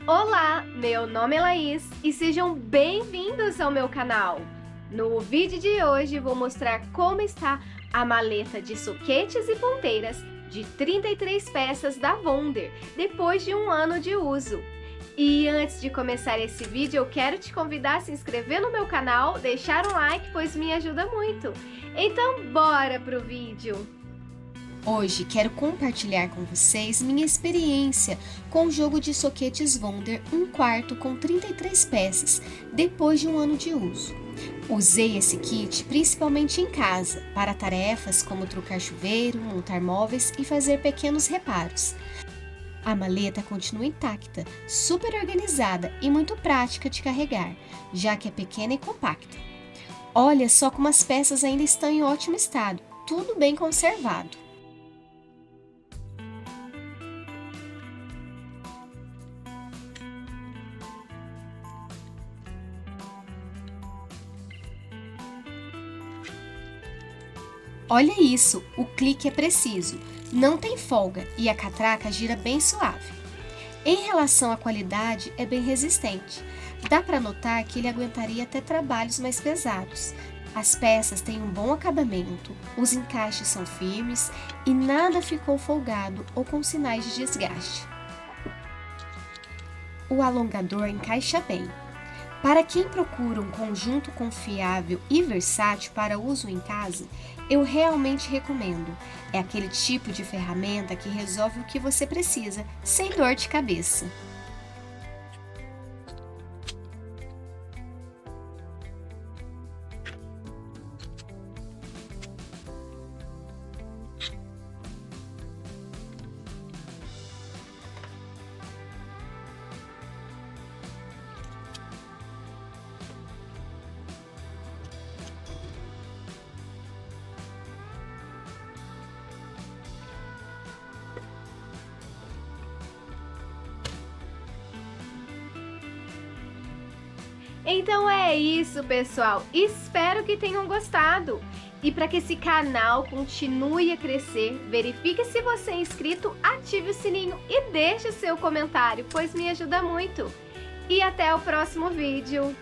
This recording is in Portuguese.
Olá, meu nome é Laís e sejam bem-vindos ao meu canal. No vídeo de hoje vou mostrar como está a maleta de soquetes e ponteiras de 33 peças da Wonder, depois de um ano de uso. E antes de começar esse vídeo, eu quero te convidar a se inscrever no meu canal, deixar um like, pois me ajuda muito. Então bora pro vídeo! Hoje quero compartilhar com vocês minha experiência com o jogo de soquetes Wonder 1/4 com 33 peças, depois de um ano de uso. Usei esse kit principalmente em casa, para tarefas como trocar chuveiro, montar móveis e fazer pequenos reparos. A maleta continua intacta, super organizada e muito prática de carregar, já que é pequena e compacta. Olha só como as peças ainda estão em ótimo estado, tudo bem conservado. Olha isso, o clique é preciso, não tem folga e a catraca gira bem suave. Em relação à qualidade, é bem resistente. Dá para notar que ele aguentaria até trabalhos mais pesados. As peças têm um bom acabamento, os encaixes são firmes e nada ficou folgado ou com sinais de desgaste. O alongador encaixa bem. Para quem procura um conjunto confiável e versátil para uso em casa, eu realmente recomendo. É aquele tipo de ferramenta que resolve o que você precisa, sem dor de cabeça. Então é isso, pessoal. Espero que tenham gostado. E para que esse canal continue a crescer, verifique se você é inscrito, ative o sininho e deixe o seu comentário, pois me ajuda muito. E até o próximo vídeo.